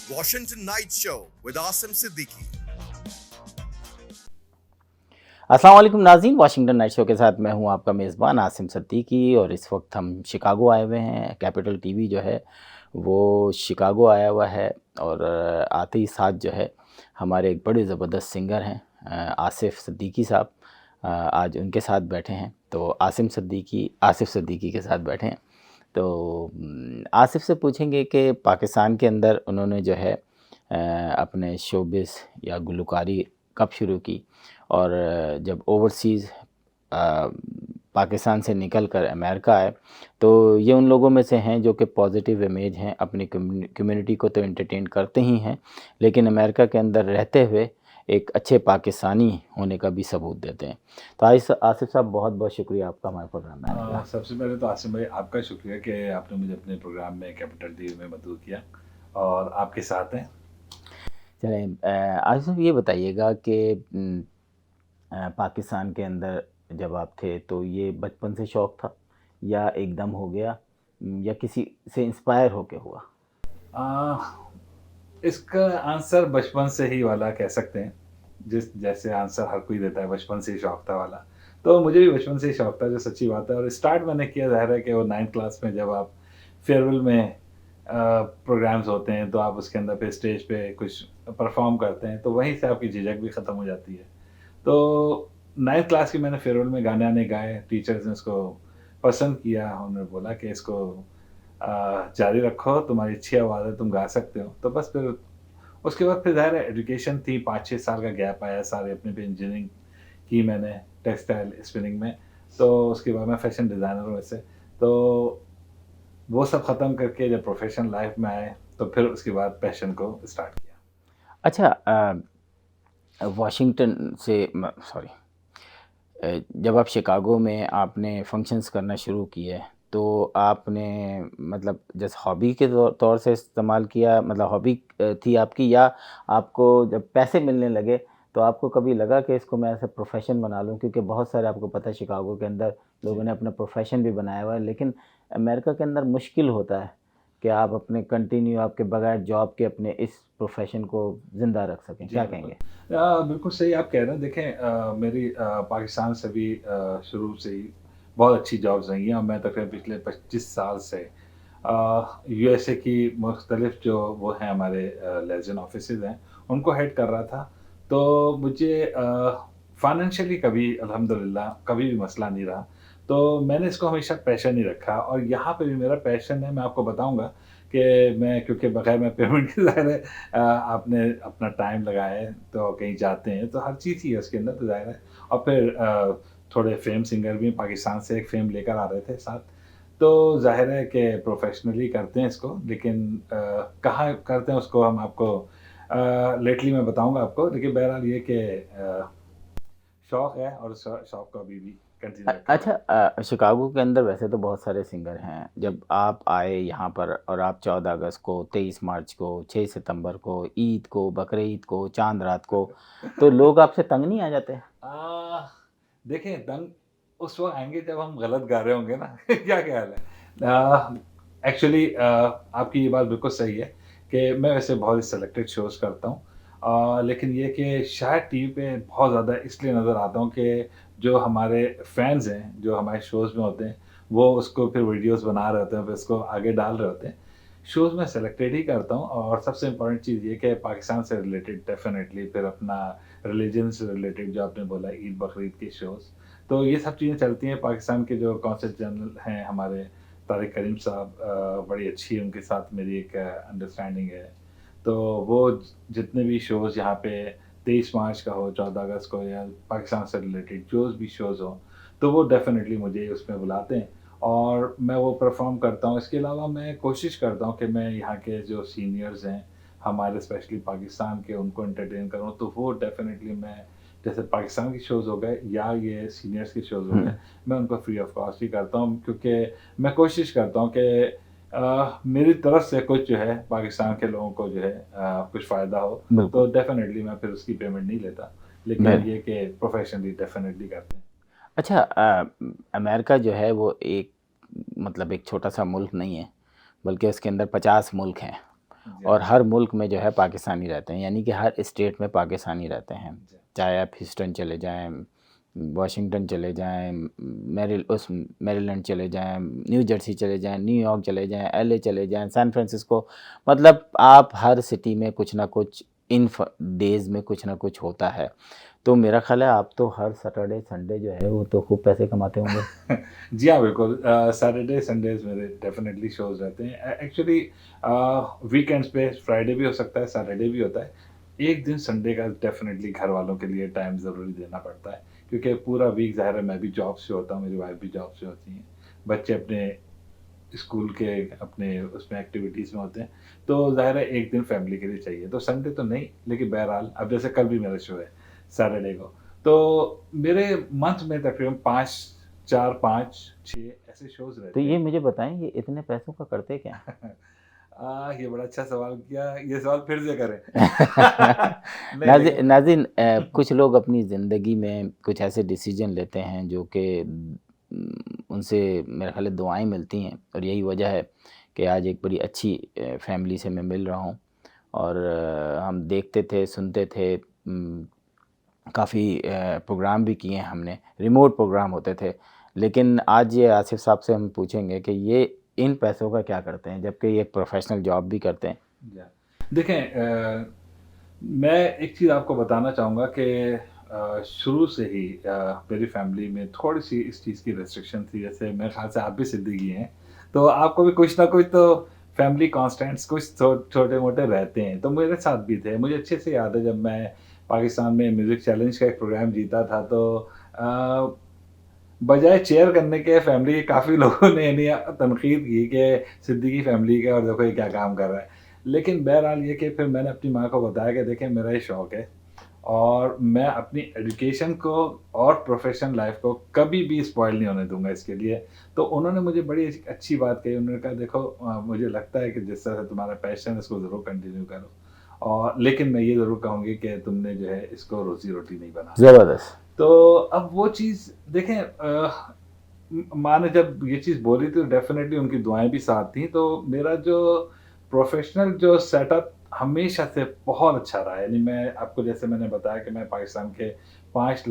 Washington Night Show with Asim Siddiqui. अस्सलाम वालेकुम नाज़रीन, वाशिंगटन नाइट शो के साथ मैं हूं आपका मेज़बान आसिम सिद्दीकी और इस वक्त हम शिकागो आए हुए हैं। कैपिटल टीवी जो है वो शिकागो आया हुआ है और आते ही साथ जो है हमारे एक बड़े ज़बरदस्त सिंगर हैं आसिफ सिद्दीकी साहब। आज उनके साथ बैठे हैं, तो आसिफ सिद्दीकी के साथ बैठे हैं। तो आसिफ से पूछेंगे कि पाकिस्तान के अंदर उन्होंने जो है अपने शोबिस या गुलकारी कब शुरू की और जब ओवरसीज़ पाकिस्तान से निकल कर अमेरिका आए, तो ये उन लोगों में से हैं जो कि पॉजिटिव इमेज हैं, अपनी कम्युनिटी को तो एंटरटेन करते ही हैं, लेकिन अमेरिका के अंदर रहते हुए एक अच्छे पाकिस्तानी होने का भी सबूत देते हैं। तो आसिफ साहब, बहुत बहुत शुक्रिया आपका हमारे प्रोग्राम में आने का। सबसे पहले तो आसिम भाई आपका शुक्रिया कि आपने मुझे अपने प्रोग्राम में कैपिटल टीवी में मदद किया और आपके साथ हैं। चलें, आसिफ साहब ये बताइएगा कि पाकिस्तान के अंदर जब आप थे तो ये बचपन से शौक़ था या एकदम हो गया या किसी से इंस्पायर होके हुआ? आ, इसका आंसर बचपन से ही वाला कह सकते हैं। जैसे आंसर हर कोई देता है, बचपन से ही शौक था वाला, तो मुझे भी बचपन से ही शौक था, जो सच्ची बात है। और स्टार्ट मैंने किया, ज़ाहिर है कि वो 9th क्लास में जब आप फेयरवेल में प्रोग्राम्स होते हैं तो आप उसके अंदर पे स्टेज पे कुछ परफॉर्म करते हैं, तो वहीं से आपकी झिझक भी ख़त्म हो जाती है। तो 9th क्लास की मैंने फेयरवेल में गाने आने गाए, टीचर्स ने इसको पसंद किया, उन्होंने बोला कि इसको जारी रखो, तुम्हारी अच्छी आवाज़ है, तुम गा सकते हो। तो बस फिर उसके बाद फिर ज़ाहिर है एजुकेशन थी, 5-6 साल का गैप आया, सारे अपने पे इंजीनियरिंग की मैंने टेक्सटाइल स्पिनिंग में, तो उसके बाद मैं फैशन डिज़ाइनर हूँ वैसे। तो वो सब ख़त्म करके जब प्रोफेशनल लाइफ में आए तो फिर उसके बाद पैशन को स्टार्ट किया। अच्छा, वाशिंगटन से सॉरी, जब आप शिकागो में आपने फंक्शंस करना शुरू किए तो आपने मतलब जैसे हॉबी के तौर से इस्तेमाल किया, मतलब हॉबी थी आपकी, या आपको जब पैसे मिलने लगे तो आपको कभी लगा कि इसको मैं ऐसे प्रोफेशन बना लूं? क्योंकि बहुत सारे, आपको पता है, शिकागो के अंदर लोगों जी। ने अपना प्रोफेशन भी बनाया हुआ है, लेकिन अमेरिका के अंदर मुश्किल होता है कि आप अपने कंटिन्यू आपके बगैर जॉब के अपने इस प्रोफेशन को ज़िंदा रख सकें। जी, क्या बिल्कुल। कहेंगे? बिल्कुल सही आप कह रहे हैं। देखें, मेरी पाकिस्तान से भी शुरू से ही बहुत अच्छी जॉब्स रही हैं और मैं तकरीबन पिछले 25 साल से यूएसए की मुख्तलिफ जो वो हैं हमारे लेज़न ऑफिसेज़ हैं, उनको हेड कर रहा था। तो मुझे फाइनेंशियली कभी अल्हम्दुलिल्लाह कभी भी मसला नहीं रहा। तो मैंने इसको हमेशा पैशन ही रखा और यहाँ पे भी मेरा पैशन है, मैं आपको बताऊँगा कि मैं, क्योंकि बगैर मैं पेमेंट के ज़ाहिर है आपने अपना टाइम लगाया है, तो कहीं जाते हैं तो हर चीज़ ही है उसके अंदर, तो ज़ाहिर है। और फिर थोड़े फेम सिंगर भी पाकिस्तान से एक फेम लेकर आ रहे थे साथ, तो ज़ाहिर है कि प्रोफेशनली करते हैं इसको, लेकिन कहाँ करते हैं उसको हम आपको लेटली मैं बताऊँगा आपको, लेकिन बहरहाल ये कि शौक है और शौक को अभी भी कंटिन्यू रखा हुआ अच्छा, है। शिकागो के अंदर वैसे तो बहुत सारे सिंगर हैं। जब आप आए यहाँ पर और आप 14 अगस्त को, 23 मार्च को, 6 सितंबर को, ईद को, बकरीद को, चाँद रात को, तो लोग आपसे तंग नहीं आ जाते? आ, देखें, तंग उस वक़्त आएँगे जब हम गलत गा रहे होंगे ना। क्या ख़्याल है? एक्चुअली आपकी ये बात बिल्कुल सही है कि मैं वैसे बहुत ही सिलेक्टेड शोज़ करता हूँ। लेकिन ये कि शायद टीवी पे बहुत ज़्यादा इसलिए नज़र आता हूँ कि जो हमारे फैन्स हैं, जो हमारे शोज़ में होते हैं, वो उसको फिर वीडियोज़ बना रहे होते हैं, फिर उसको आगे डाल रहे होते हैं। शोज़ मैं सिलेक्टेड ही करता हूँ और सबसे इम्पोर्टेंट चीज़ ये कि पाकिस्तान से रिलेटेड डेफ़िनेटली, फिर अपना रिलीजन से रिलेटेड जो आपने बोला, ईद बकरीद के शोज़, तो ये सब चीज़ें चलती हैं। पाकिस्तान के जो कॉन्सर्ट जनरल हैं हमारे तारिक करीम साहब, बड़ी अच्छी उनके साथ मेरी एक अंडरस्टैंडिंग है। तो वो जितने भी शोज़ यहाँ पे 23 मार्च का हो, 14 अगस्त को, या पाकिस्तान से रिलेटेड जो भी शोज़ हों, तो वो डेफ़िनेटली मुझे उसमें बुलाते हैं और मैं वो परफ़ॉर्म करता हूँ। इसके अलावा मैं कोशिश करता हूँ कि मैं यहाँ के जो सीनियर्स हैं, हमारे स्पेशली पाकिस्तान के, उनको एंटरटेन करूँ, तो वो डेफ़िनेटली मैं, जैसे पाकिस्तान के शोज़ हो गए या ये सीनियर्स के शोज़ हो हुँ। गए, मैं उनको फ्री ऑफ कॉस्ट ही करता हूँ, क्योंकि मैं कोशिश करता हूँ कि मेरी तरफ से कुछ जो है पाकिस्तान के लोगों को जो है कुछ फ़ायदा हो, बिल्कुल। तो डेफ़िनेटली मैं फिर उसकी पेमेंट नहीं लेता। लेकिन बिल ये कि प्रोफ़ेशनली डेफ़िनेटली करते हैं। अच्छा, अमेरिका जो है वो एक, मतलब एक छोटा-सा मुल्क नहीं है, बल्कि उसके अंदर 50 मुल्क हैं। जी, और हर मुल्क में जो है पाकिस्तानी रहते हैं, यानी कि हर स्टेट में पाकिस्तानी रहते हैं। जी, चाहे आप ह्यूस्टन चले जाएँ, वाशिंगटन चले जाएँ, मैरीलैंड चले जाएँ, न्यू जर्सी चले जाएँ, न्यूयॉर्क चले जाएँ, एलए चले जाएँ, सैन फ्रांसिस्को, मतलब आप हर सिटी में कुछ ना कुछ इन डेज़ में कुछ ना कुछ होता है। तो मेरा ख़्याल है आप तो हर सैटरडे संडे जो है वो तो खूब पैसे कमाते होंगे। जी हाँ, बिल्कुल। सैटरडे संडेज़ मेरे डेफ़िनेटली शोज़ रहते हैं। एक्चुअली वीकेंड्स पे फ्राइडे भी हो सकता है, सैटरडे भी होता है। एक दिन संडे का डेफ़िनेटली घर वालों के लिए टाइम ज़रूरी देना पड़ता है, क्योंकि पूरा वीक ज़ाहिर है मैं भी जॉब से होता हूँ, मेरी वाइफ़ भी जॉब से होती हैं। बच्चे अपने स्कूल के अपने उसमें एक्टिविटीज़ में होते हैं, तो ज़ाहिर है एक दिन फैमिली के लिए चाहिए। तो संडे तो नहीं, लेकिन बहरहाल अब जैसे कल भी मेरा शो है सैटरडे को, तो मेरे मंथ में तकरीबन 5 4, 5, 6 ऐसे शोज़ तो रहते ये हैं। मुझे बताएँ ये इतने पैसों का करते क्या हैं? ये बड़ा अच्छा सवाल किया, ये सवाल फिर से करें। नहीं लेकिन नाज़रीन, कुछ लोग अपनी ज़िंदगी में कुछ ऐसे डिसीज़न लेते हैं जो कि उनसे मेरे ख़्याल है दुआएँ मिलती हैं, और यही वजह है कि आज एक बड़ी अच्छी फैमिली से मैं मिल रहा हूँ। और हम देखते थे, सुनते थे, काफ़ी प्रोग्राम भी किए हैं हमने, रिमोट प्रोग्राम होते थे। लेकिन आज ये आसिफ़ साहब से हम पूछेंगे कि ये इन पैसों का क्या करते हैं, जबकि ये प्रोफ़ेशनल जॉब भी करते हैं। या देखें, मैं एक चीज़ आपको बताना चाहूँगा कि शुरू से ही मेरी फैमिली में थोड़ी-सी इस चीज़ की रिस्ट्रिक्शन थी। जैसे मेरे ख़्याल से आप भी सिद्दीकी हैं, तो आपको भी कुछ ना कुछ तो फैमिली कॉन्स्टेंट्स कुछ छोटे-मोटे रहते हैं, तो मेरे साथ भी थे। मुझे अच्छे से याद है जब मैं पाकिस्तान में म्यूज़िक चैलेंज का एक प्रोग्राम जीता था, तो अ, बजाय चीयर करने के फैमिली के काफ़ी लोगों ने यानी तनक़ीद की कि सिद्दीकी फैमिली का, और देखो ये क्या काम कर रहा है। लेकिन बहरहाल ये कि फिर मैंने अपनी माँ को बताया कि देखें मेरा ये शौक है, और मैं अपनी एजुकेशन को और प्रोफ़ेशनल लाइफ़ को कभी भी स्पॉइल नहीं होने दूँगा इसके लिए। तो उन्होंने मुझे बड़ी अच्छी बात कही, उन्होंने कहा देखो, मुझे लगता है कि जिस तरह से तुम्हारा पैशन है इसको ज़रूर कंटिन्यू करो, और लेकिन मैं ये ज़रूर कहूँगी कि तुमने जो है इसको रोज़ी-रोटी नहीं बनाना। ज़बरदस्त। तो अब वो चीज़ देखें, माँ ने जब ये चीज़ बोली तो डेफ़िनेटली उनकी दुआएँ भी साथ थीं, तो मेरा जो प्रोफ़ेशनल जो सेटअप हमेशा से बहुत अच्छा रहा है। यानी मैं आपको जैसे मैंने बताया कि मैं पाकिस्तान के 5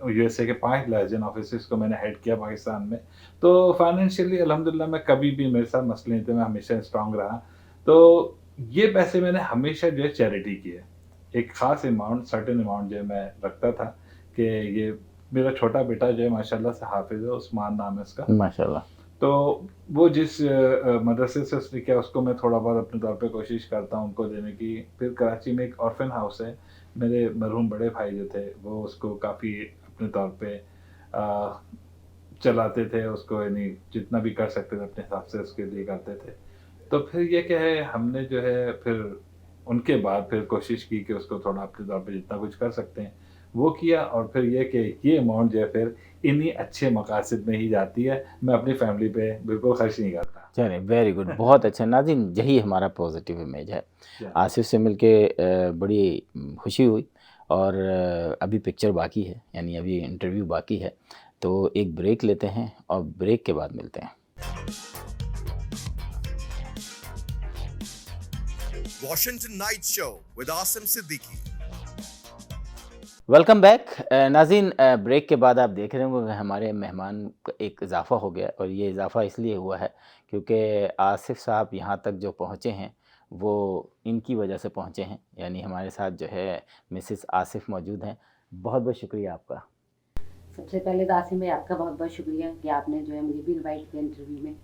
यूएसए के 5 लाइज़न ऑफ़िसेज़ को मैंने हेड किया पाकिस्तान में। तो फ़ाइनेंशियली अल्हम्दुलिल्लाह मैं कभी भी मेरे साथ मसले नहीं थे, मैं हमेशा स्ट्रॉन्ग रहा। तो ये पैसे मैंने हमेशा जो है चैरिटी की है। एक ख़ास अमाउंट, सर्टेन अमाउंट जो है मैं रखता था कि ये मेरा छोटा बेटा जो है माशाल्लाह से हाफ़िज़ है, उस्मान नाम है उसका। माशाल्लाह। तो वो जिस मदरसे से उसने किया उसको मैं थोड़ा बहुत अपने तौर पे कोशिश करता हूँ उनको देने की। फिर कराची में एक ऑर्फ़न हाउस है, मेरे मरहूम बड़े भाई जो थे वो उसको काफ़ी अपने तौर पे चलाते थे उसको, यानी जितना भी कर सकते थे अपने हिसाब से उसके लिए करते थे। तो फिर ये क्या है, हमने जो है फिर उनके बाद फिर कोशिश की कि उसको थोड़ा अपने तौर पे जितना कुछ कर सकते हैं, वो किया, और फिर ये कि ये अमाउंट जो है फिर इन्हीं अच्छे मकासद में ही जाती है। मैं अपनी फैमिली पे बिल्कुल खर्च नहीं करता। चलिए, वेरी गुड, बहुत अच्छा। नाज़रीन, यही हमारा पॉज़िटिव इमेज है। या आसिफ़ से मिलके बड़ी खुशी हुई, और अभी पिक्चर बाकी है, यानी अभी इंटरव्यू बाकी है। तो एक ब्रेक लेते हैं और ब्रेक के बाद मिलते हैं। Washington Night Show with Asim Siddiqui. Welcome back. नाज़रीन, ब्रेक के बाद आप देख रहे होंगे कि हमारे मेहमान का एक इज़ाफ़ा हो गया, और ये इज़ाफ़ा इसलिए हुआ है क्योंकि आसिफ़ साहब यहाँ तक जो पहुँचे हैं वो इनकी वजह से पहुँचे हैं। यानी हमारे साथ जो है मिसेस आसिफ़ मौजूद हैं। बहुत-बहुत शुक्रिया आपका। सबसे पहले तो आसिम भाई आपका बहुत-बहुत शुक्रिया कि आपने जो है मुझे भी इनवाइट किया इंटरव्यू में।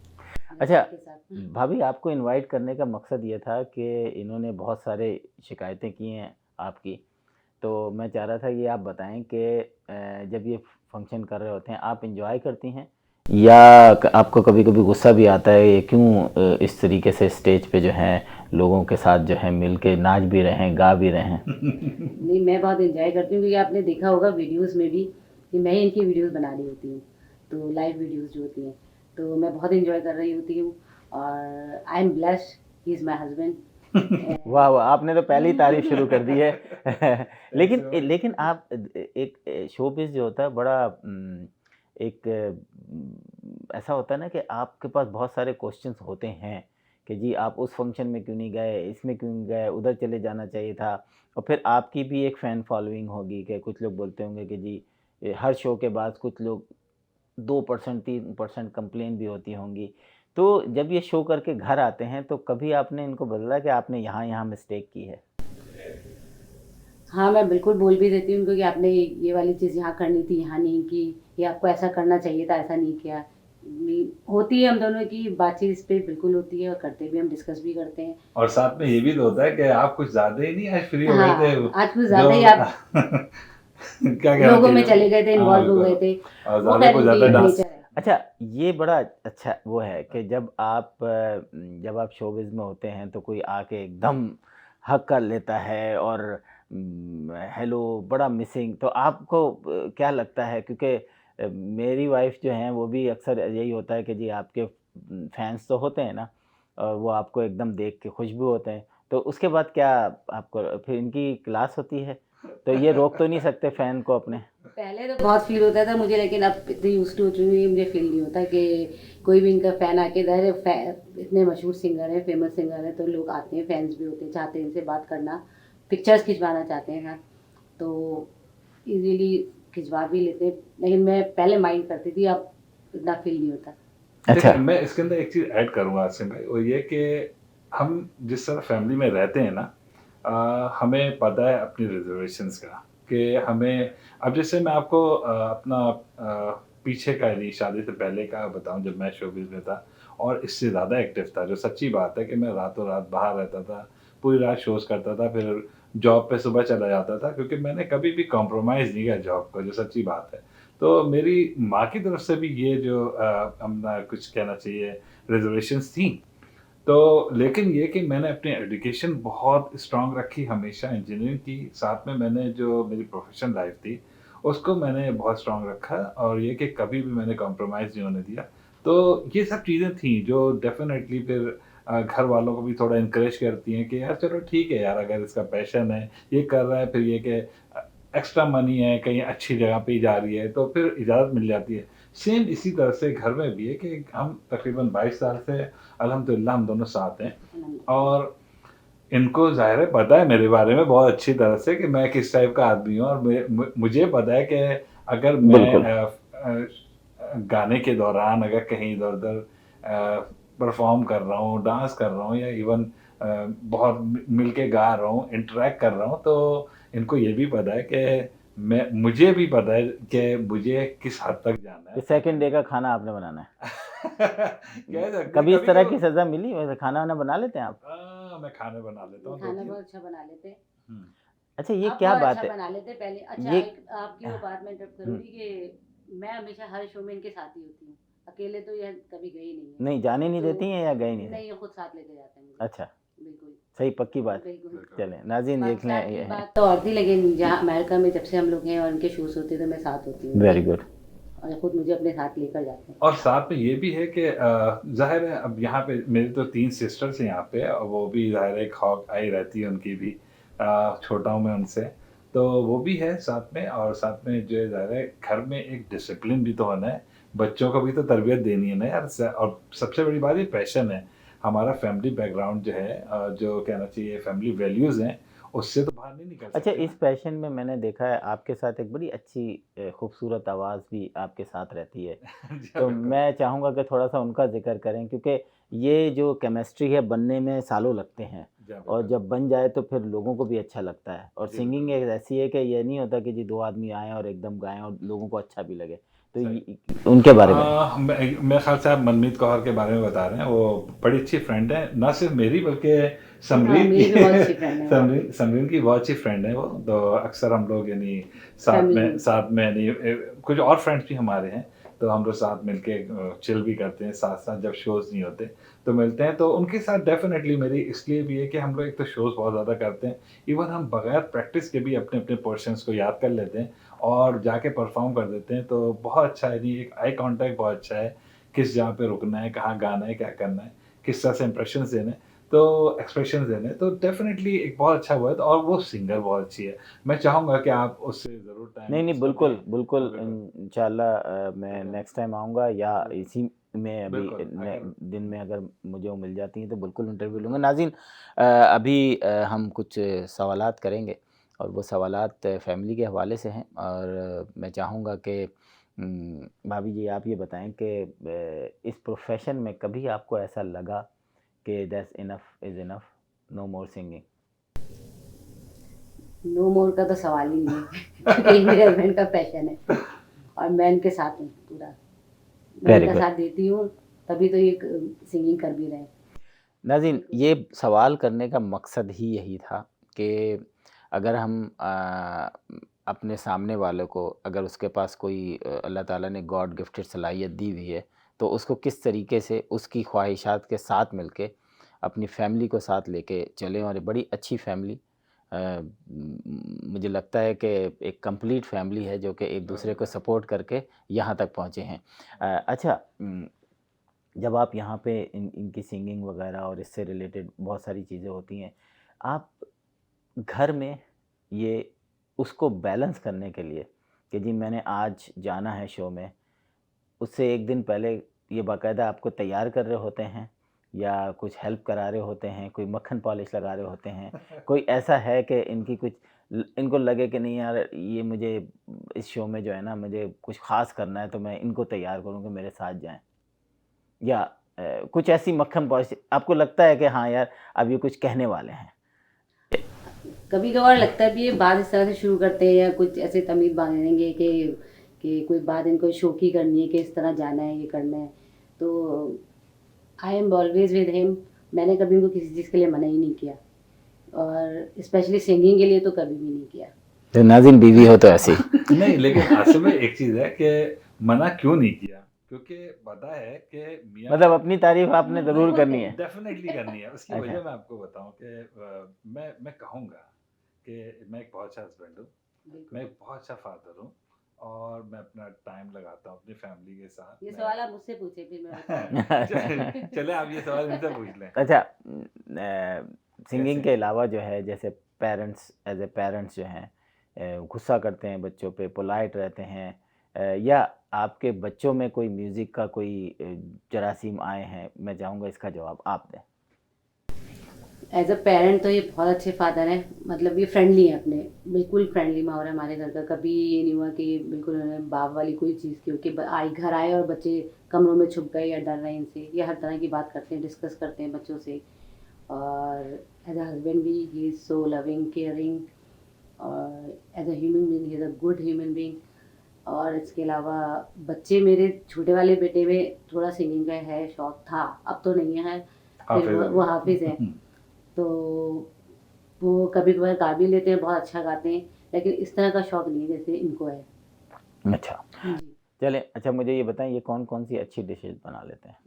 अच्छा, के साथ भाभी, आपको इनवाइट करने का मकसद ये था कि इन्होंने बहुत सारे शिकायतें की हैं आपकी। तो मैं चाह रहा था ये आप बताएँ कि जब ये फंक्शन कर रहे होते हैं, आप एन्जॉय करती हैं या आपको कभी-कभी गुस्सा भी आता है, ये क्यों इस तरीके से स्टेज पे जो है लोगों के साथ जो है मिल के नाच भी रहे हैं, गा भी रहे हैं? नहीं, मैं बहुत एंजॉय करती हूँ क्योंकि आपने देखा होगा वीडियोस में भी कि मैं ही इनकी वीडियोस बना रही होती हूँ, तो लाइव वीडियोस जो होती हैं, तो मैं बहुत एंजॉय कर रही होती हूँ, और I am blessed, he is my husband. वाह, वाह! आपने तो पहले ही तारीफ़ शुरू कर दी है। लेकिन आप एक शोबिज़ जो होता है बड़ा एक ऐसा होता है ना कि आपके पास बहुत सारे क्वेश्चन्स होते हैं कि जी आप उस फंक्शन में क्यों नहीं गए, इसमें क्यों नहीं गए, उधर चले जाना चाहिए था। और फिर आपकी भी एक फ़ैन फॉलोइंग होगी कि कुछ लोग बोलते होंगे कि जी हर शो के बाद कुछ लोग 2% 3% कंप्लेन भी होती होंगी। तो जब ये शो करके घर आते हैं तो कभी आपने इनको बोला कि आपने यहाँ-यहाँ मिस्टेक की है? हाँ, मैं बिल्कुल बोल भी देती हूँ उनको कि आपने ये वाली चीज़ यहाँ करनी थी, यहाँ नहीं की, या आपको ऐसा करना चाहिए था, ऐसा नहीं किया। होती है हम दोनों की बातचीत, इस पे बिल्कुल होती है और करते भी, हम डिस्कस भी करते हैं। और साथ में ये भी तो होता है कि आप कुछ ज़्यादा ही नहीं आज फ्री हो गए हाँ, थे, आज कुछ ज़्यादा ही आप क्या कहना लोगों में चाहिए? चले गए थे, हाँ, इन्वॉल्व हो गए बिल्कुल। थे। और वो ज़्यादा खैर को उनकी ज़्यादा डांस। नेचर है। अच्छा, ये बड़ा अच्छा वो है कि जब आप शोबिज़ में होते हैं तो कोई आके एकदम हग कर लेता है और हेलो बड़ा मिसिंग, तो आपको क्या लगता है? क्योंकि मेरी वाइफ़ जो हैं वो भी अक्सर यही होता है कि जी आपके फैन्स तो होते हैं ना, और वो आपको एकदम देख के खुश भी होते हैं। तो उसके बाद क्या आपको फिर इनकी क्लास होती है? तो ये रोक तो नहीं सकते फ़ैन को अपने? पहले तो बहुत फ़ील होता था मुझे, लेकिन अब इतनी यूज़्ड टू हो चुकी हूँ, मुझे फ़ील नहीं होता कि कोई भी इनका फ़ैन आके इतने मशहूर सिंगर हैं, फ़ेमस सिंगर हैं, तो लोग आते हैं, फ़ैन्स भी होते हैं, चाहते हैं इनसे बात करना, पिक्चर्स खिंचवाना चाहते हैं ना, तो ईज़िली खिंचवा भी लेते हैं। लेकिन मैं पहले माइंड करती थी, अब इतना फ़ील नहीं होता। देखिए, अच्छा। मैं इसके अंदर एक चीज़ ऐड करूँगा आसिम भाई, वो ये कि हम जिस तरह फैमिली में रहते हैं ना, हमें पता है अपनी रिजर्वेशंस का, कि हमें अब जैसे मैं आपको अपना पीछे का यदि शादी से पहले का बताऊँ, जब मैं शोबिज़ में था और इससे ज़्यादा एक्टिव था, जो सच्ची बात है कि मैं रातों रात बाहर रहता था, पूरी रात शोज़ करता था, फिर जॉब पे सुबह चला जाता था, क्योंकि मैंने कभी भी कॉम्प्रोमाइज़ नहीं किया जॉब को, जो सच्ची बात है। तो मेरी माँ की तरफ से भी ये जो अपना कुछ कहना चाहिए रिज़र्वेशंस थी। तो लेकिन ये कि मैंने अपनी एजुकेशन बहुत स्ट्रॉन्ग रखी हमेशा, इंजीनियरिंग की, साथ में मैंने जो मेरी प्रोफ़ेशनल लाइफ़ थी, उसको मैंने बहुत स्ट्रॉन्ग रखा और ये कि कभी भी मैंने कॉम्प्रोमाइज़ नहीं होने दिया। तो ये सब चीज़ें थी जो डेफ़िनेटली फिर घर वालों को भी थोड़ा एनकरेज करती हैं कि यार चलो ठीक है यार, अगर इसका पैशन है, ये कर रहा है, फिर ये कि एक्स्ट्रा मनी है, कहीं अच्छी जगह पे जा रही है, तो फिर इजाज़त मिल जाती है। सेम इसी तरह से घर में भी है कि हम तकरीबन 22 साल से अल्हम्दुलिल्लाह हम दोनों साथ हैं और इनको ज़ाहिर है पता है मेरे बारे में बहुत अच्छी तरह से कि मैं किस टाइप का आदमी हूँ और मुझे पता है कि अगर मैं बिल्कुल। गाने के दौरान अगर कहीं इधर-उधर परफ़ॉर्म कर रहा हूँ, डांस कर रहा हूँ या इवन बहुत मिल के गा रहा हूँ, इंटरैक्ट कर रहा हूँ, तो इनको ये भी पता है कि मुझे भी पता है कि मुझे किस हद तक जाना है। कि सेकंड डे का खाना आपने बनाना है। कह सकते हैं कभी इस तरह की कभी-कभी। सज़ा मिली? वैसे खाना-वाना बना लेते हैं आप? मैं खाने बना लेता हूँ खाना 2-3। बहुत अच्छा बना लेते हैं। हुँ। अच्छा, ये आप क्या बहुत बात अच्छा है? बना लेते हैं पहले। अच्छा, ये एक आपकी वो बात मैं इंटरप्ट हुँ, करूँगी कि मैं हमेशा हर शो में इनके साथ ही होती हूँ। अकेले तो ये कभी गई नहीं है। नहीं जाने नहीं तो देती हैं या गए नहीं थे? नहीं, ये खुद साथ लेके जाते हैं मुझे। अच्छा, बिल्कुल, सही पक्की बात। बिल्कुल। बिल्कुल। चलें, नाज़रीन देख लें पाकिस्तान ये की है। बात तो और थी, लेकिन जहाँ अमेरिका में जब से हम लोग हैं और इनके शोज़ होते हैं तो मैं साथ होती हूँ वेरी हमेशा। गुड। और ये खुद मुझे अपने साथ लेकर जाते हैं। और साथ में ये भी है कि ज़ाहिर है अब यहाँ पे मेरी तो 3 सिस्टर्स हैं यहाँ पे और वो भी ज़ाहिर है एक हॉक आई रहती है उनकी भी, छोटा हूँ मैं उनसे, तो वो भी है साथ में और साथ में जो है ज़ाहिर है घर में एक डिसिप्लिन भी तो होना है, बच्चों को भी तो तरबियत देनी है ना यार और सबसे बड़ी बात ये पैशन है। हमारा फैमिली बैकग्राउंड जो है जो कहना चाहिए फैमिली वैल्यूज़ हैं, उससे तो बाहर नहीं निकल अच्छा, सकते इस ना। पैशन में मैंने देखा है आपके साथ एक बड़ी अच्छी खूबसूरत आवाज़ भी आपके साथ रहती है। जी हाँ, तो बिल्कुल। मैं चाहूँगा कि थोड़ा-सा उनका ज़िक्र करें, क्योंकि ये जो केमिस्ट्री है बनने में सालों लगते हैं जी हाँ, और बिल्कुल। जब बन जाए तो फिर लोगों को भी अच्छा लगता है। और जी, सिंगिंग बिल्कुल। एक ऐसी है कि ये नहीं होता कि जी 2 आदमी आएँ और एकदम गाएँ और लोगों को अच्छा भी लगे। तो सही। ये उनके बारे में? मेरे ख्याल से आप मनमीत कौर के बारे में बता रहे हैं, वो बड़ी अच्छी फ्रेंड है, ना सिर्फ मेरी बल्कि हाँ, समरीन की। मेरी भी बहुत अच्छी फ्रेंड है वो। समरीन की बहुत अच्छी फ्रेंड है वो, तो अक्सर हम लोग यानी फैमिली में। साथ में यानी कुछ और फ्रेंड्स भी हमारे हैं, तो हम लोग साथ मिलके चिल भी करते हैं, साथ-साथ जब शोज़ नहीं होते, तो मिलते हैं, तो उनके साथ डेफ़िनेटली मेरी इसलिए भी है कि हम लोग एक तो शोज़ बहुत ज़्यादा करते हैं, इवन हम बगैर प्रैक्टिस के भी अपने-अपने पोर्शंस को याद कर लेते हैं और जाके परफ़ॉर्म कर देते हैं, तो बहुत अच्छा है जी, एक आई कॉन्टैक्ट बहुत अच्छा है, किस जगह पे रुकना है, कहाँ गाना है, क्या करना है, किस तरह से इंप्रेशंस देने हैं, तो एक्सप्रेशंस देने हैं, तो डेफ़िनेटली एक बहुत अच्छा हुआ है और वो सिंगर बहुत अच्छी है। मैं चाहूँगा कि आप उससे ज़रूर टाइम नहीं, नहीं, उसको दें। बिल्कुल, बिल्कुल बिल्कुल, इंशाल्लाह मैं बिल्कुल, नेक्स्ट टाइम आऊँगा या बिल्कुल। इसी में अभी बिल्कुल, दिन में अगर मुझे वो मिल जाती हैं तो बिल्कुल इंटरव्यू लूँगा। नाज़रीन, अभी हम कुछ सवालात करेंगे और वो सवालात फैमिली के हवाले से हैं, और मैं चाहूँगा कि भाभी जी आप ये बताएं कि इस प्रोफेशन में कभी आपको ऐसा लगा कि that's enough is enough, no more singing? No more का तो सवाल ही नहीं है क्योंकि मेरे हस्बैंड का पैशन है और मैं इनके साथ हूँ पूरा। मैं वेरी इनका गुड। साथ देती हूँ, तभी तो ये सिंगिंग कर भी रहे हैं। नाज़रीन, ये सवाल करने का मकसद ही यही था कि अगर हम अपने सामने वाले को, अगर उसके पास कोई अल्लाह ताला ने गॉड गिफ्टेड सलाहियत दी हुई है, तो उसको किस तरीके से उसकी ख्वाहिशात के साथ मिलके अपनी फैमिली को साथ लेके चलें, और ये बड़ी अच्छी फैमिली, मुझे लगता है कि एक कंप्लीट फैमिली है जो कि एक दूसरे को सपोर्ट करके यहाँ तक पहुँचे हैं। अच्छा, जब आप यहाँ पे इनकी सिंगिंग वगैरह और इससे रिलेटेड बहुत सारी चीज़ें होती हैं, आप घर में ये उसको बैलेंस करने के लिए कि जी मैंने आज जाना है शो में, उससे एक दिन पहले ये बाकायदा आपको तैयार कर रहे होते हैं या कुछ हेल्प करा रहे होते हैं, कोई मक्खन पॉलिश लगा रहे होते हैं, कोई ऐसा है कि इनकी कुछ इनको लगे कि नहीं यार ये मुझे इस शो में जो है ना मुझे कुछ ख़ास करना है तो मैं इनको तैयार करूँ कि मेरे साथ जाएँ? या कुछ ऐसी मक्खन पॉलिश आपको लगता है कि हाँ यार अब ये कुछ कहने वाले हैं? कभी कभार लगता है भी ये बात इस तरह से शुरू करते हैं या कुछ ऐसे तमीज़ बांधेंगे कि कोई बात इनको शो की करनी है कि इस तरह जाना है, ये करना है। तो I am always with him. मैंने कभी उनको किसी चीज़ के लिए मना ही नहीं किया, और स्पेशली सिंगिंग के लिए तो कभी भी नहीं किया। तो नाज़रीन बीवी हो तो ऐसी। नहीं, लेकिन असल में एक चीज़ है कि मना क्यों नहीं किया, क्योंकि पता है कि मियाँ मतलब अपनी तारीफ आपने ज़रूर करनी है। डेफिनेटली करनी है। उसकी अच्छा। वजह मैं आपको बताऊं कि मैं कहूँगा कि मैं एक बहुत अच्छा हस्बैंड हूँ, मैं एक बहुत अच्छा फादर हूँ, और मैं अपना टाइम लगाता हूँ अपनी फैमिली के साथ। ये सवाल आप मुझसे पूछे फिर मैं बताऊंगी। चले आप ये सवाल इनसे पूछ लें। अच्छा, सिंगिंग कैसे? के अलावा जो है जैसे पेरेंट्स एज ए पेरेंट्स जो हैं गुस्सा करते हैं बच्चों पे, पोलाइट रहते हैं, या आपके बच्चों में कोई म्यूज़िक का कोई जरासीम आए हैं? मैं चाहूँगा इसका जवाब आप दें। एज अ पेरेंट तो ये बहुत अच्छे फादर हैं, मतलब ये फ्रेंडली हैं अपने, बिल्कुल फ्रेंडली माहौल है हमारे घर का। कभी ये नहीं हुआ कि बिल्कुल उन्होंने बाप वाली कोई चीज़ की हो कि घर आए और बच्चे कमरों में छुप गए या डर रहे हैं इनसे। ये हर तरह की बात करते हैं, डिस्कस करते हैं बच्चों से। और एज अ हस्बैंड भी he is so loving, caring, और as a human being he is a good human being. और इसके अलावा बच्चे, मेरे छोटे वाले बेटे में थोड़ा सिंगिंग का है शौक था, अब तो नहीं है। फिर वो हाफिज़ है, तो वो कभी कभार गा भी लेते हैं, बहुत अच्छा गाते हैं, लेकिन इस तरह का शौक नहीं है जैसे इनको है। अच्छा, जी। चलें। अच्छा, मुझे ये बताएं ये कौन-कौन सी अच्छी डिशेज़ बना लेते हैं?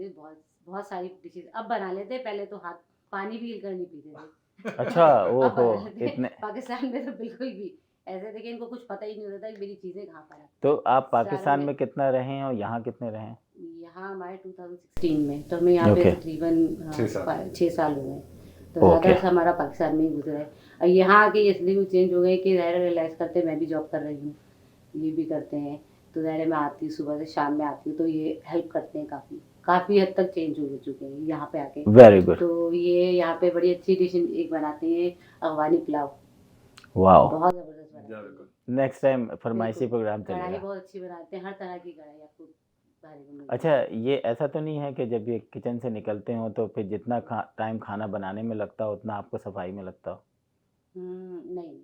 ये बहुत बहुत सारी डिशेज अब बना लेते हैं, पहले तो हाथ पानी भी कर नहीं पीते थे। अच्छा, अब ओहो! बना लेते हैं। इतने पाकिस्तान में तो बिल्कुल भी ऐसे थे कि इनको कुछ पता ही नहीं होता था कि मेरी चीज़ें कहाँ पर है। तो आप सारों पाकिस्तान में में कितना रहे हैं और यहाँ कितने रहे हैं? यहाँ हमारे 2016 में, तो हमें यहाँ पे ओके। तकरीबन 6 साल हुए हैं। तो ओके। ज़्यादातर हमारा पाकिस्तान में ही गुजरा है। और यहाँ आके इसलिए भी चेंज हो गए कि ज़ाहिर रियलाइज़ करते मैं भी जॉब कर रही हूँ, ये भी करते हैं, तो ज़ाहिर मैं आती हूँ सुबह से शाम में आती हूँ, तो ये हेल्प करते हैं काफ़ी हद तक चेंज हो चुके हैं यहाँ पे आके। Very good. तो ये यहाँ पे बड़ी अच्छी डिश एक बनाते हैं, अफगानी पुलाव, वाओ! बहुत ज़बरदस्त बनाते हैं। बिल्कुल। नेक्स्ट टाइम फरमाइशी बिल्कुल। प्रोग्राम कढ़ाई चलेगा। बहुत अच्छी बनाते हैं, हर तरह की कढ़ाई आपको बाहर में मिल अच्छा, ये ऐसा तो नहीं है कि जब ये किचन से निकलते हो तो फिर जितना टाइम खाना बनाने में लगता हो उतना आपको सफाई में लगता हो? नहीं,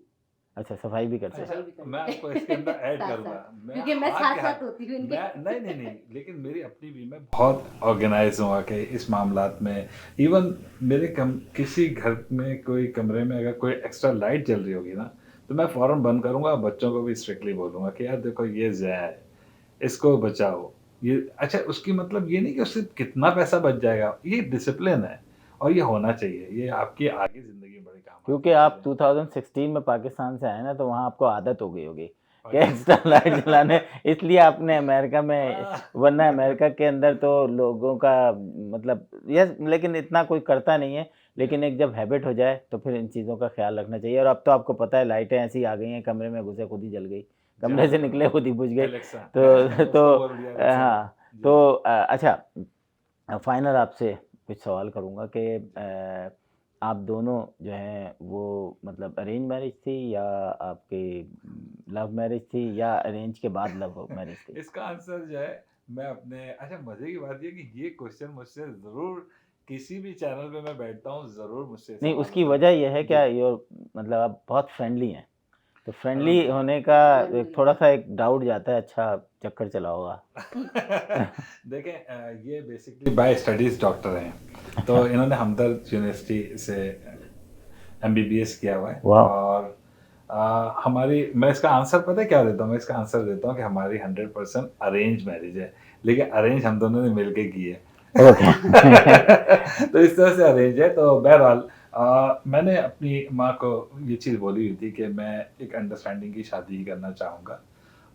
अच्छा, सफाई भी करते हैं। अच्छा, सफाई भी करते मैं हैं। आपको इसके अंदर ऐड साथ-साथ। करूँगा। क्योंकि मैं हाथ के साथ-साथ हाथ होती हूँ इनके। मैं नहीं, लेकिन मेरी अपनी भी, मैं बहुत ऑर्गेनाइज़ हूँ आके इस मामलात में। इवन मेरे किसी घर में कोई कमरे में अगर कोई एक्स्ट्रा लाइट जल रही होगी ना, तो मैं फ़ौरन बंद करूँगा, बच्चों को भी स्ट्रिक्टली बोलूँगा कि यार देखो ये ज़ाया है, इसको बचाओ। ये अच्छा, उसकी मतलब ये नहीं कि उससे कितना पैसा बच जाएगा, ये डिसिप्लिन है और ये होना चाहिए। ये आपकी आगे ज़िंदगी में बड़े काम आती क्योंकि है आप चीज़ें। 2016 में पाकिस्तान से आए ना तो वहाँ आपको आदत हो गई होगी कि और एक्स्ट्रा लाइट जलाने, इसलिए आपने अमेरिका में, आह! वरना अमेरिका के अंदर तो लोगों का मतलब यस, लेकिन इतना कोई करता नहीं है। लेकिन एक जब हैबिट हो जाए तो फिर इन चीज़ों का ख्याल रखना चाहिए। और अब तो आपको पता है लाइटें ऐसी आ गई हैं, कमरे में घुसे खुद ही जल गई, कमरे से निकले खुद ही बुझ गई। एलेक्सा, तो उसको बोल दिया एलेक्सा हाँ, तो अच्छा, फाइनल आपसे कुछ सवाल करूँगा कि आप दोनों जो हैं वो मतलब अरेंज मैरिज थी या आपकी लव मैरिज थी या अरेंज के बाद लव मैरिज थी? इसका आंसर जो है मैं अपने अच्छा मजे की बात ये कि ये क्वेश्चन मुझसे जरूर किसी भी चैनल पे मैं बैठता हूँ जरूर मुझसे नहीं, सवाल उसकी होता वजह ये है जी क्या योर मतलब आप बहुत फ्रेंडली हैं, तो फ्रेंडली अल्हम्दुलिल्लाह होने का Friendly थोड़ा सा एक डाउट जाता है, अच्छा चक्कर चला होगा। देखें ये बेसिकली बाय स्टडीज डॉक्टर हैं तो इन्होंने हमदर्द यूनिवर्सिटी से एमबीबीएस किया हुआ है वाह। और हमारी मैं इसका आंसर पता है क्या देता हूँ मैं इसका आंसर देता हूँ कि हमारी 100% अरेंज मैरिज है लेकिन अरेंज हम दोनों ने मिलके की है ओके। तो इस तरह से अरेंज है तो बहरहाल मैंने अपनी माँ को ये चीज़ बोली हुई थी कि मैं एक अंडरस्टैंडिंग की शादी ही करना चाहूँगा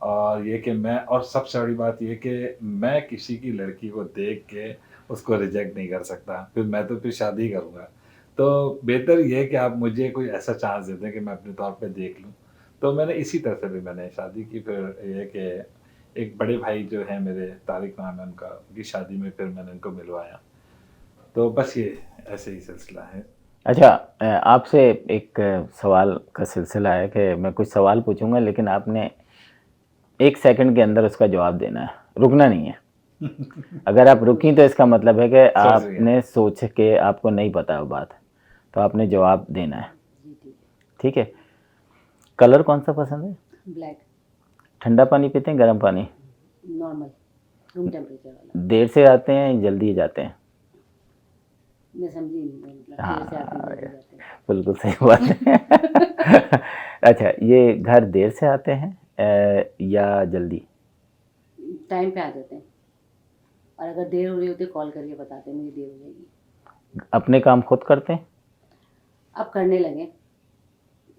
और ये कि मैं और सबसे बड़ी बात ये कि मैं किसी की लड़की को देख के उसको रिजेक्ट नहीं कर सकता फिर मैं तो फिर शादी ही करूँगा तो बेहतर ये है कि आप मुझे कोई ऐसा चांस दे दें कि मैं अपने तौर पे देख लूँ तो मैंने इसी तरह से भी मैंने शादी की फिर ये कि एक बड़े भाई जो हैं मेरे तारिक नाम है उनका उनकी शादी में फिर मैंने उनको मिलवाया तो बस ये ऐसे ही सिलसिला है अच्छा, आपसे एक सवाल का सिलसिला है कि मैं कुछ सवाल पूछूंगा लेकिन आपने 1 सेकंड के अंदर उसका जवाब देना है, रुकना नहीं है। अगर आप रुकी तो इसका मतलब है कि गया। आपने सोच के आपको नहीं पता वो बात, तो आपने जवाब देना है, जी ठीक ठीक है? कलर कौन सा पसंद है? है। ब्लैक ठंडा पानी पीते हैं, गर्म पानी? नॉर्मल रूम टेम्परेचर वाला। देर से आते हैं, जल्दी जाते हैं? मैं समझी नहीं मतलब हाँ, देर से आते हैं जल्दी जाते हैं। बिल्कुल सही बात है। अच्छा, ये घर देर से आते हैं या जल्दी? टाइम पे आ जाते हैं और अगर देर हो रही होती है कॉल करके बताते हैं मुझे देर हो जाएगी। अपने काम खुद करते हैं? अब करने लगे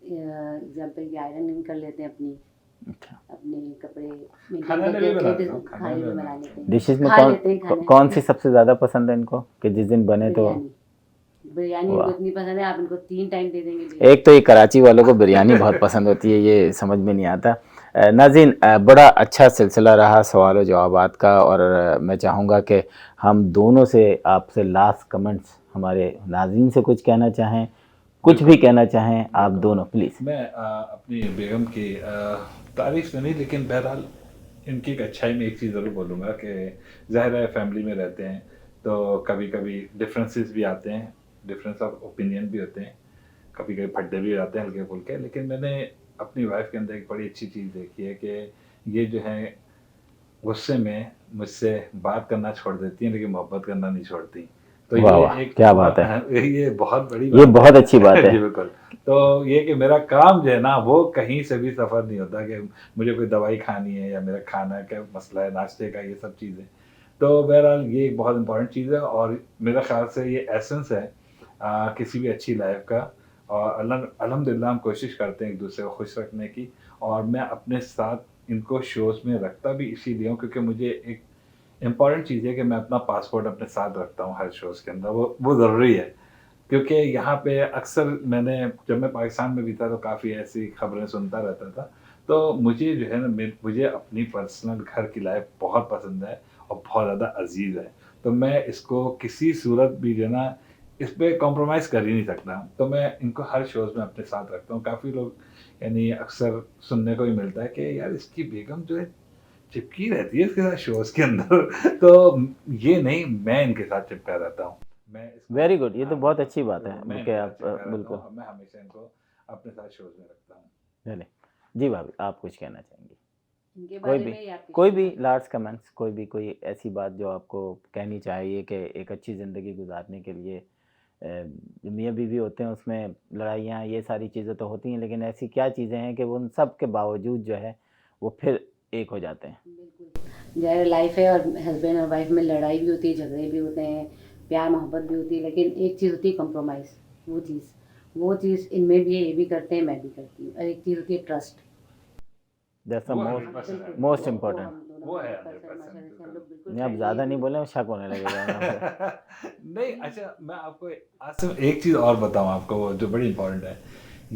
एग्जाम्पल की आयरनिंग कर लेते हैं अपनी अच्छा, अपने कपड़े maintain खाना में करके भी बनाते अच्छे हो, से खाना खाने में भी बना बनाते लेते हो। हैं। डिशेस में खा लेते हैं खाने। कौन सी सबसे ज़्यादा पसंद है इनको कि जिस दिन बने तो? बिरयानी वाह। इनको इतनी पसंद है आप इनको 3 टाइम दे देंगे। एक तो ये कराची वालों को बिरयानी बहुत पसंद होती है, ये समझ में नहीं आता। नाज़रीन, बड़ा अच्छा सिलसिला रहा सवाल जवाबात का और मैं चाहूँगा कि हम दोनों से आपसे लास्ट कमेंट्स हमारे नाज़रीन से कुछ कहना चाहें, कुछ भी कहना चाहें आप दोनों प्लीज़। मैं अपनी बेगम की तारीफ तो नहीं लेकिन बहरहाल इनकी एक अच्छाई में एक चीज़ ज़रूर बोलूँगा कि ज़ाहिर है फैमिली में रहते हैं तो कभी कभी डिफरेंसेस भी आते हैं डिफरेंस ऑफ ओपिनियन भी होते हैं कभी कभी फड्डे भी आते हैं हल्के फुल्के लेकिन मैंने अपनी वाइफ के अंदर एक बड़ी अच्छी चीज़ देखी है कि ये जो है गुस्से में मुझसे बात करना छोड़ देती हैं लेकिन मोहब्बत करना नहीं छोड़ती तो वाह ये वाह, एक क्या बहुत बात है, ये बहुत बड़ी ये बात बहुत अच्छी बात है। जी बिल्कुल तो ये कि मेरा काम जो है ना वो कहीं से भी सफ़र नहीं होता कि मुझे कोई दवाई खानी है या मेरा खाना का मसला है नाश्ते का ये सब चीज़ें तो बहरहाल ये एक बहुत इंपॉर्टेंट चीज़ है और मेरा ख्याल से ये एसेंस है किसी भी अच्छी लाइफ का और अल्हम्दुलिल्लाह हम कोशिश करते हैं एक दूसरे को खुश रखने की और मैं अपने साथ इनको शोज़ में रखता भी इसीलिए हूँ क्योंकि मुझे एक इम्पॉर्टेंट चीज़ है कि मैं अपना पासपोर्ट अपने साथ रखता हूँ हर शोज़ के अंदर वो ज़रूरी है क्योंकि यहाँ पे अक्सर मैंने जब मैं पाकिस्तान में भी था तो काफ़ी ऐसी खबरें सुनता रहता था तो मुझे जो है ना मुझे अपनी पर्सनल घर की लाइफ बहुत पसंद है और बहुत ज़्यादा अजीज़ है तो मैं इसको किसी सूरत भी जो है ना इस पर कॉम्प्रोमाइज़ कर ही नहीं सकता तो मैं इनको हर शोज़ में अपने साथ रखता हूँ काफ़ी लोग यानी अक्सर सुनने को ही मिलता है कि यार इसकी बेगम जो है चिपकी रहती है इसके साथ शोज़ के अंदर तो ये नहीं मैं इनके साथ चिपका रहता हूँ मैं वेरी गुड, ये तो बहुत अच्छी बात है कि आप बिल्कुल। मैं हमेशा इनको अपने साथ शोज़ में रखता हूँ चलिए जी भाभी, आप कुछ कहना चाहेंगे? इनके कोई बारे भी में या आपके कोई बारे भी में? लास्ट कमेंट्स, कोई भी कोई ऐसी बात जो आपको कहनी चाहिए कि एक अच्छी ज़िंदगी गुजारने के लिए जो मियाँ बीवी होते हैं उसमें लड़ाइयाँ ये सारी चीज़ें तो होती हैं लेकिन ऐसी क्या चीज़ें हैं कि वो उन सब के बावजूद जो है वो फिर एक हो जाते हैं? बिल्कुल जाहिर लाइफ है और हस्बैंड और वाइफ में लड़ाई भी होती है झगड़े भी होते हैं प्यार मोहब्बत भी होती है लेकिन एक चीज़ होती है कंप्रोमाइज़ वो चीज़ इनमें भी है ये भी करते हैं मैं भी करती हूँ और एक चीज़ होती है ट्रस्ट दैट्स द वो मोस्ट 100% मोस्ट इम्पोर्टेंट। वो है 100% नहीं, आप ज़्यादा नहीं बोले, शक होने लगेगा वरना फिर। नहीं अच्छा मैं आपको आसिफ एक चीज़ और बताऊं आपको वो जो बड़ी इंपॉर्टेंट है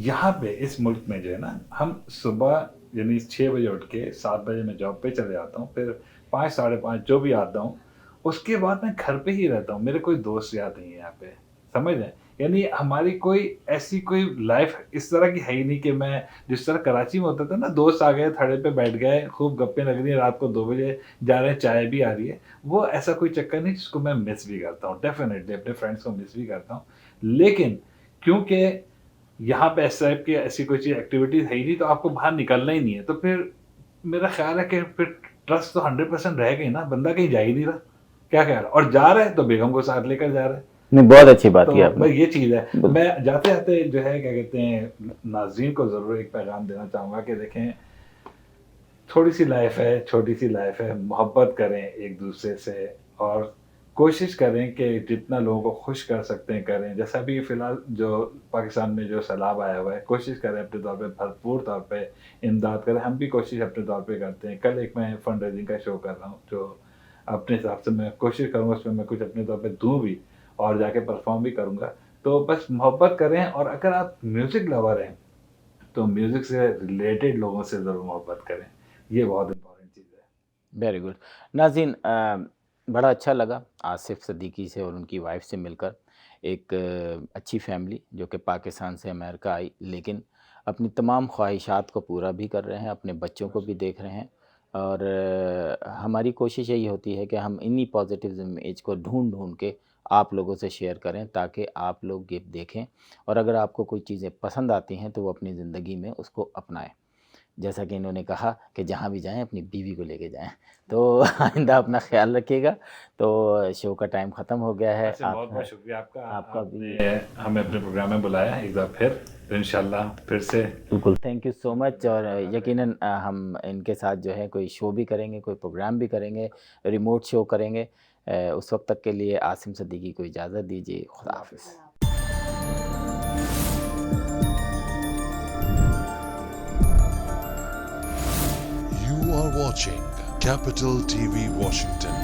यहाँ पे इस मुल्क में जो है ना हम सुबह यानी 6 बजे उठ के 7 बजे मैं जॉब पे चले जाता हूँ फिर 5 साढ़े 5 जो भी आता हूँ, उसके बाद मैं घर पे ही रहता हूँ। मेरे कोई दोस्त यार नहीं है यहाँ पे, समझ रहे हैं? यानी हमारी कोई ऐसी कोई लाइफ़ इस तरह की है ही नहीं कि मैं जिस तरह कराची में होता था ना, दोस्त आ गए, थड़े पे बैठ गए, खूब गप्पें लग रही हैं, रात को 2 बजे जा रहे हैं, चाय भी आ रही है। वो ऐसा कोई चक्कर नहीं जिसको मैं मिस भी करता हूँ। डेफ़िनेटली अपने फ्रेंड्स को मिस भी करता हूँ। लेकिन क्योंकि यहाँ पे इस टाइप की ऐसी कोई चीज़ एक्टिविटीज़ है ही नहीं, तो आपको बाहर निकलना ही नहीं है। तो फिर मेरा ख़्याल है कि फिर ट्रस्ट तो 100% रहेगा ही ना, बंदा कहीं जा ही नहीं रहा। क्या ख़्याल है? और जा रहा है तो बेगम को साथ लेकर जा रहा है। नहीं, बहुत अच्छी बात तो की आपने। भाई ये चीज़ है। बिल्कुल। मैं जाते-जाते जो है क्या कहते हैं नाज़रीन को ज़रूर एक पैगाम देना चाहूँगा कि देखें, थोड़ी-सी लाइफ़ है, छोटी-सी लाइफ़ है, मोहब्बत करें एक-दूसरे से और कोशिश करें कि जितना लोगों को खुश कर सकते हैं करें। जैसा अभी फ़िलहाल जो पाकिस्तान में जो सैलाब आया हुआ है, कोशिश करें अपने तौर पे भरपूर तौर पे इमदाद करें। हम भी कोशिश अपने तौर पे करते हैं। कल एक मैं फंड रेज़िंग का शो कर रहा हूँ, जो अपने हिसाब से मैं कोशिश करूँगा उसमें मैं कुछ अपने तौर पे दूँ भी और जाके परफ़ॉर्म भी करूँगा। तो बस मोहब्बत करें और अगर आप म्यूज़िक लवर हैं, तो म्यूज़िक से रिलेटेड लोगों से ज़रूर मोहब्बत करें। ये बहुत इम्पोर्टेंट चीज़ है। Very good. नाज़रीन, बड़ा अच्छा लगा आसिफ़ सिद्दीकी से और उनकी वाइफ़ से मिलकर। एक अच्छी फ़ैमिली जो कि पाकिस्तान से अमेरिका आई, लेकिन अपनी तमाम ख़्वाहिशात को पूरा भी कर रहे हैं, अपने बच्चों को भी देख रहे हैं। और हमारी कोशिश यही होती है कि हम इन्हीं पॉज़िटिव इमेज को ढूँढ के आप लोगों से शेयर करें, ताकि आप लोग ये देखें और अगर आपको कोई चीज़ें पसंद आती हैं तो वो अपनी ज़िंदगी में उसको अपनाएँ। जैसा कि इन्होंने कहा कि जहाँ भी जाएँ अपनी बीवी को लेके जाएँ। तो आइंदा अपना ख़्याल रखिएगा। तो शो का टाइम ख़त्म हो गया है। वैसे बहुत-बहुत शुक्रिया आपका। आपका भी। आपने हमें अपने प्रोग्राम में बुलाया एक बार फिर। तो इंशाल्लाह फिर से बिल्कुल, थैंक यू सो मच। और यकीनन हम इनके साथ जो है कोई शो भी करेंगे, कोई प्रोग्राम भी करेंगे, रिमोट शो करेंगे। उस वक़्त तक के लिए आसिम सिद्दीकी को इजाज़त दीजिए। खुदा हाफ़िज़। You are watching Capital TV Washington.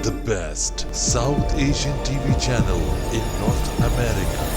The best South Asian TV channel in North America.